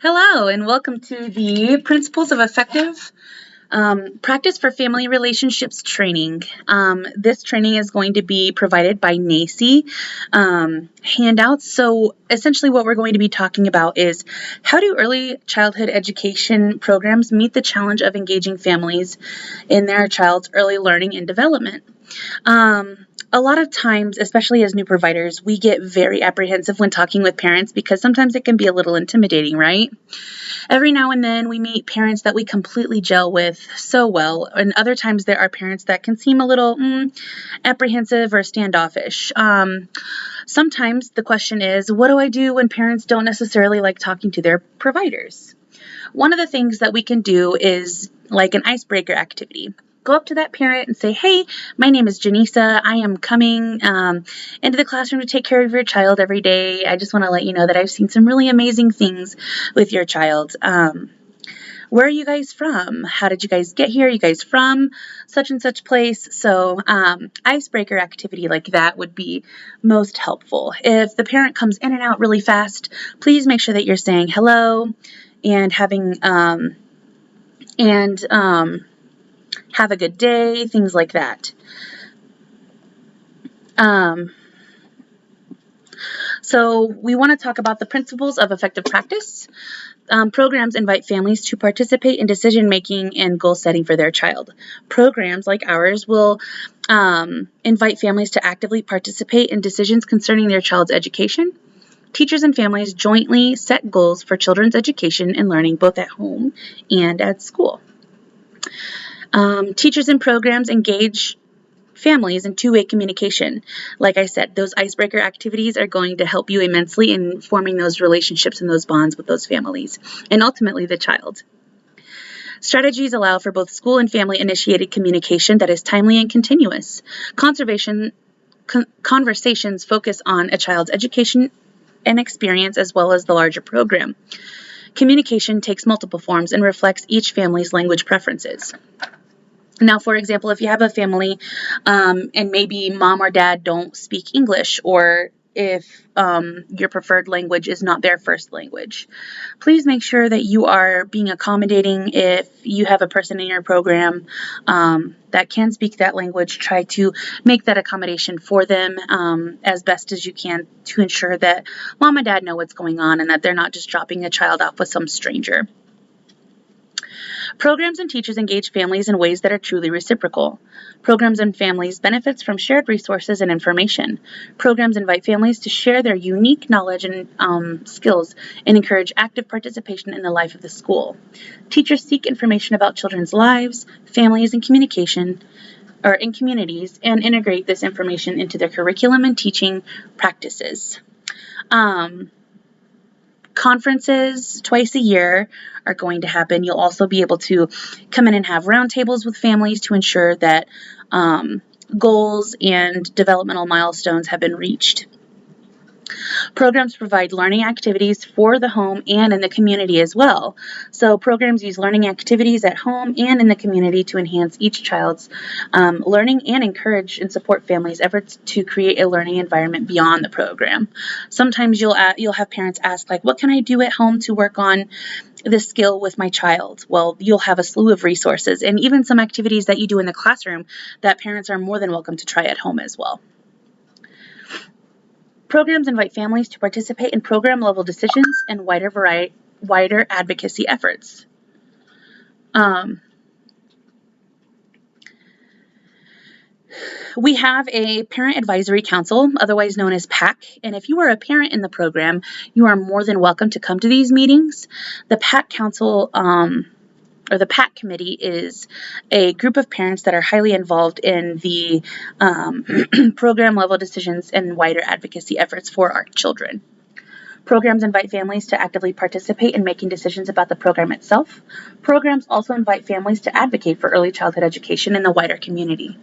Hello, and welcome to the Principles of Effective Practice for Family Relationships training. This training is going to be provided by NACCE handouts. So essentially what we're going to be talking about is how do early childhood education programs meet the challenge of engaging families in their child's early learning and development. A lot of times, especially as new providers, we get very apprehensive when talking with parents because sometimes it can be a little intimidating, right? Every now and then we meet parents that we completely gel with so well, and other times there are parents that can seem a little apprehensive or standoffish. Sometimes the question is, what do I do when parents don't necessarily like talking to their providers? One of the things that we can do is like an icebreaker activity. Go up to that parent and say, hey, my name is Janisa. I am coming into the classroom to take care of your child every day. I just want to let you know that I've seen some really amazing things with your child. Where are you guys from? How did you guys get here? Are you guys from such and such place? So icebreaker activity like that would be most helpful. If the parent comes in and out really fast, please make sure that you're saying hello and have a good day, things like that. So we want to talk about the principles of effective practice. Programs invite families to participate in decision-making and goal-setting for their child. Programs like ours will invite families to actively participate in decisions concerning their child's education. Teachers and families jointly set goals for children's education and learning both at home and at school. Teachers and programs engage families in two-way communication. Like I said, those icebreaker activities are going to help you immensely in forming those relationships and those bonds with those families, and ultimately the child. Strategies allow for both school and family-initiated communication that is timely and continuous. Conversations focus on a child's education and experience as well as the larger program. Communication takes multiple forms and reflects each family's language preferences. Now, for example, if you have a family and maybe mom or dad don't speak English, or if your preferred language is not their first language, please make sure that you are being accommodating. If you have a person in your program that can speak that language, try to make that accommodation for them as best as you can to ensure that mom and dad know what's going on and that they're not just dropping a child off with some stranger. Programs and teachers engage families in ways that are truly reciprocal. Programs and families benefits from shared resources and information. Programs invite families to share their unique knowledge and skills and encourage active participation in the life of the school. Teachers seek information about children's lives, families, and communication or in communities and integrate this information into their curriculum and teaching practices. Conferences twice a year are going to happen. You'll also be able to come in and have roundtables with families to ensure that goals and developmental milestones have been reached. Programs provide learning activities for the home and in the community as well. So programs use learning activities at home and in the community to enhance each child's learning and encourage and support families' efforts to create a learning environment beyond the program. Sometimes you'll have parents ask, like, what can I do at home to work on this skill with my child? Well, you'll have a slew of resources and even some activities that you do in the classroom that parents are more than welcome to try at home as well. Programs invite families to participate in program-level decisions and wider advocacy efforts. We have a Parent Advisory Council, otherwise known as PAC, and if you are a parent in the program, you are more than welcome to come to these meetings. The PAC Council or the PAC committee is a group of parents that are highly involved in the program level decisions and wider advocacy efforts for our children. Programs invite families to actively participate in making decisions about the program itself. Programs also invite families to advocate for early childhood education in the wider community.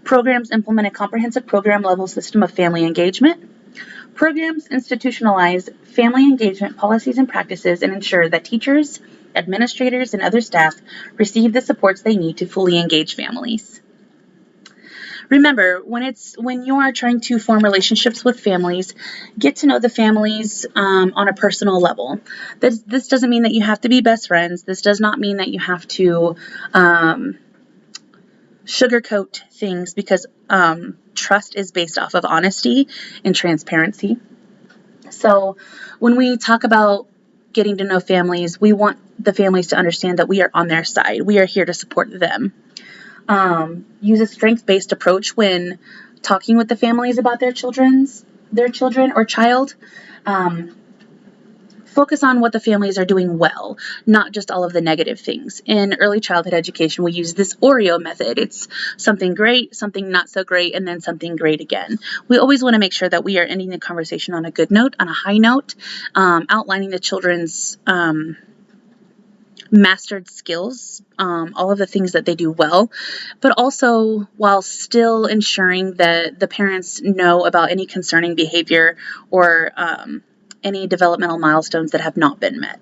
Programs implement a comprehensive program level system of family engagement. Programs institutionalize family engagement policies and practices and ensure that teachers, administrators, and other staff receive the supports they need to fully engage families. Remember, when you are trying to form relationships with families, get to know the families on a personal level. This doesn't mean that you have to be best friends. This does not mean that you have to sugarcoat things, because trust is based off of honesty and transparency. So when we talk about getting to know families, we want the families to understand that we are on their side. We are here to support them. Use a strength-based approach when talking with the families about their children or child. Focus on what the families are doing well, not just all of the negative things. In early childhood education, we use this Oreo method. It's something great, something not so great, and then something great again. We always want to make sure that we are ending the conversation on a good note, on a high note, outlining the children's mastered skills, all of the things that they do well, but also while still ensuring that the parents know about any concerning behavior or any developmental milestones that have not been met.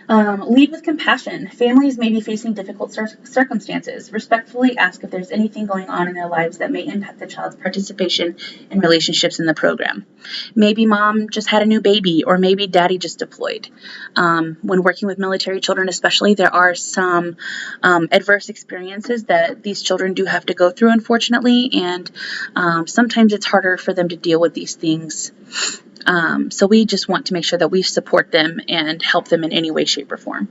Lead with compassion. Families may be facing difficult circumstances. Respectfully ask if there's anything going on in their lives that may impact the child's participation in relationships in the program. Maybe mom just had a new baby, or maybe daddy just deployed. When working with military children especially, there are some adverse experiences that these children do have to go through, unfortunately, and sometimes it's harder for them to deal with these things. So we just want to make sure that we support them and help them in any way, shape, or form.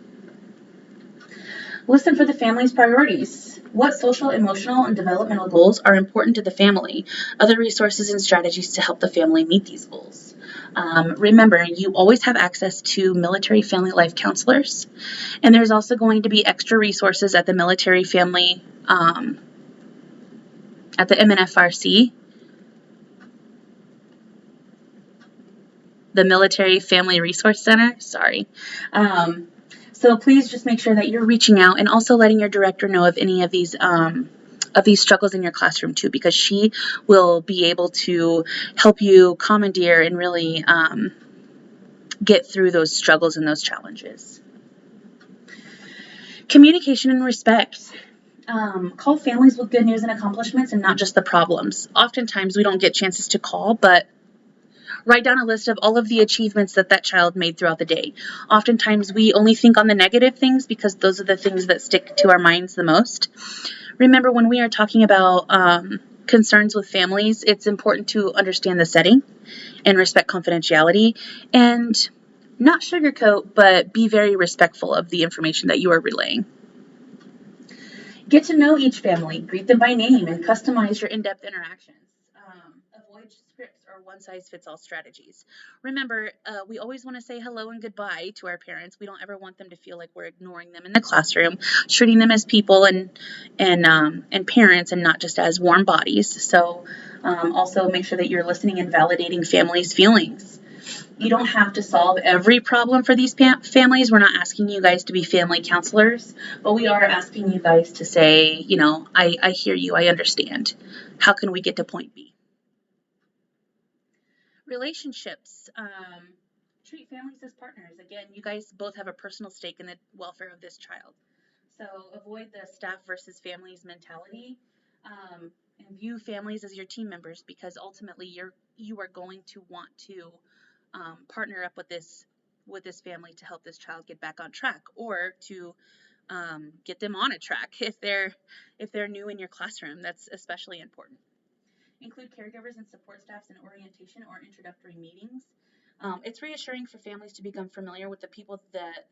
Listen for the family's priorities. What social, emotional, and developmental goals are important to the family? Other resources and strategies to help the family meet these goals. Remember, you always have access to military family life counselors, and there's also going to be extra resources at the military family, at the MNFRC, the Military Family Resource Center, sorry. So please just make sure that you're reaching out and also letting your director know of any of these struggles in your classroom too, because she will be able to help you commandeer and really get through those struggles and those challenges. Communication and respect. Call families with good news and accomplishments and not just the problems. Oftentimes we don't get chances to call, but write down a list of all of the achievements that child made throughout the day. Oftentimes we only think on the negative things because those are the things that stick to our minds the most. Remember, when we are talking about concerns with families, it's important to understand the setting and respect confidentiality, and not sugarcoat, but be very respectful of the information that you are relaying. Get to know each family, greet them by name, and customize your in-depth interactions. Avoid scripts or one-size-fits-all strategies. Remember, we always want to say hello and goodbye to our parents. We don't ever want them to feel like we're ignoring them in the classroom, treating them as people and parents, and not just as warm bodies. So also make sure that you're listening and validating families' feelings. You don't have to solve every problem for these families. We're not asking you guys to be family counselors, but we are asking you guys to say, I hear you, I understand. How can we get to point B? Relationships. Treat families as partners. Again, you guys both have a personal stake in the welfare of this child. So avoid the staff versus families mentality, and view families as your team members, because ultimately you are going to want to partner up with this family to help this child get back on track, or to get them on a track if they're new in your classroom. That's especially important. Include caregivers and support staffs in orientation or introductory meetings. It's reassuring for families to become familiar with the people that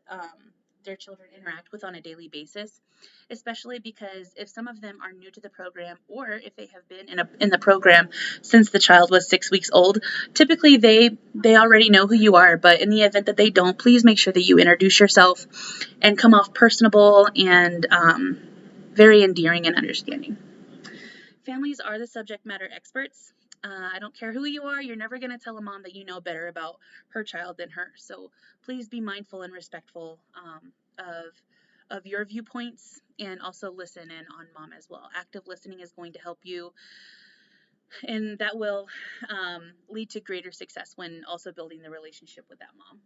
their children interact with on a daily basis, especially because if some of them are new to the program, or if they have been in the program since the child was 6 weeks old, typically they already know who you are. But in the event that they don't, please make sure that you introduce yourself and come off personable and very endearing and understanding. Families are the subject matter experts. I don't care who you are, you're never going to tell a mom that you know better about her child than her. So please be mindful and respectful of your viewpoints, and also listen in on mom as well. Active listening is going to help you, and that will lead to greater success when also building the relationship with that mom.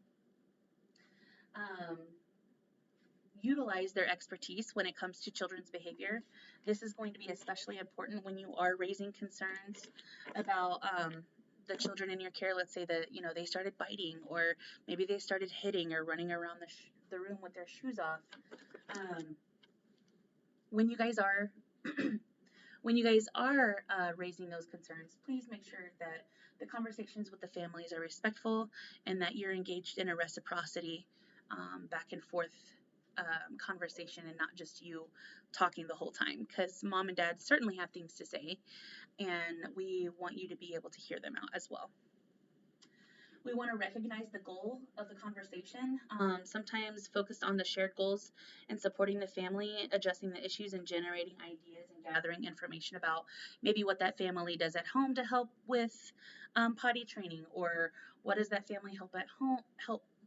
utilize their expertise when it comes to children's behavior. This is going to be especially important when you are raising concerns about the children in your care. Let's say that they started biting, or maybe they started hitting or running around the room with their shoes off. When you guys are raising those concerns, please make sure that the conversations with the families are respectful and that you're engaged in a reciprocity, back and forth conversation, and not just you talking the whole time, because mom and dad certainly have things to say, and we want you to be able to hear them out as well. We want to recognize the goal of the conversation, sometimes focused on the shared goals and supporting the family, addressing the issues, and generating ideas and gathering information about maybe what that family does at home to help with potty training, or what does that family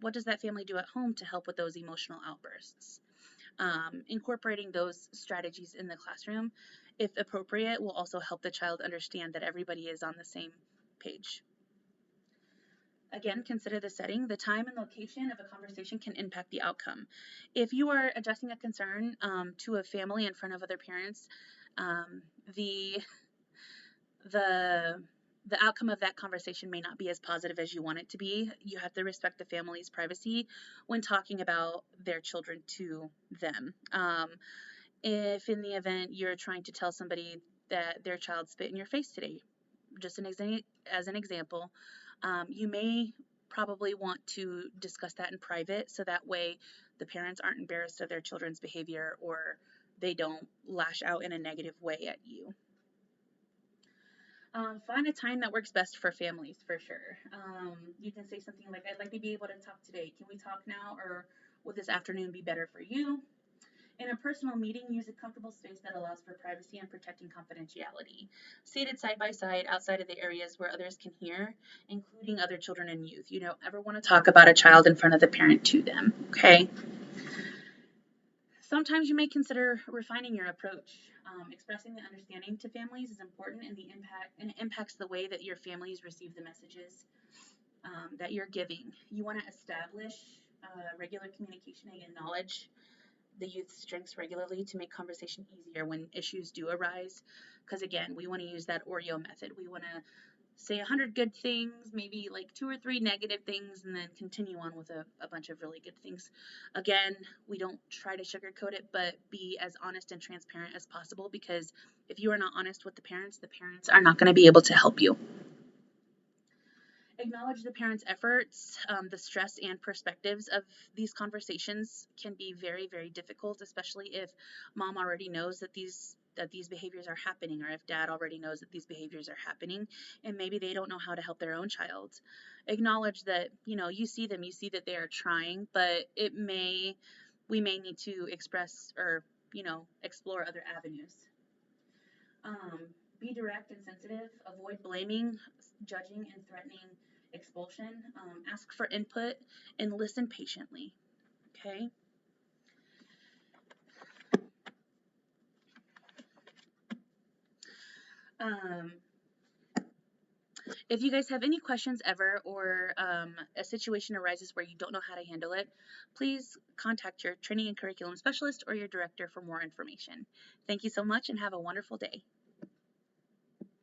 what does that family do at home to help with those emotional outbursts. Incorporating those strategies in the classroom, if appropriate, will also help the child understand that everybody is on the same page. Again, consider the setting. The time and location of a conversation can impact the outcome. If you are addressing a concern to a family in front of other parents, the outcome of that conversation may not be as positive as you want it to be. You have to respect the family's privacy when talking about their children to them. If in the event you're trying to tell somebody that their child spit in your face today, just as an example, you may probably want to discuss that in private, so that way the parents aren't embarrassed of their children's behavior, or they don't lash out in a negative way at you. Find a time that works best for families, for sure. You can say something like, I'd like to be able to talk today. Can we talk now, or will this afternoon be better for you? In a personal meeting, use a comfortable space that allows for privacy and protecting confidentiality. Seated side by side outside of the areas where others can hear, including other children and youth. You don't ever want to talk about a child in front of the parent to them, okay? Sometimes you may consider refining your approach. Expressing the understanding to families is important, and it impacts the way that your families receive the messages that you're giving. You want to establish regular communication and acknowledge the youth's strengths regularly to make conversation easier when issues do arise. Because again, we want to use that Oreo method. We want to say 100 good things, maybe like 2 or 3 negative things, and then continue on with a bunch of really good things. Again, we don't try to sugarcoat it, but be as honest and transparent as possible, because if you are not honest with the parents are not going to be able to help you. Acknowledge the parents' efforts. The stress and perspectives of these conversations can be very, very difficult, especially if mom already knows that these behaviors are happening, or if dad already knows that these behaviors are happening, and maybe they don't know how to help their own child. Acknowledge that you see them, you see that they are trying, but we may need to express or explore other avenues. Be direct and sensitive. Avoid blaming, judging, and threatening expulsion. Ask for input and listen patiently. Okay? If you guys have any questions ever, or a situation arises where you don't know how to handle it, please contact your training and curriculum specialist or your director for more information. Thank you so much, and have a wonderful day.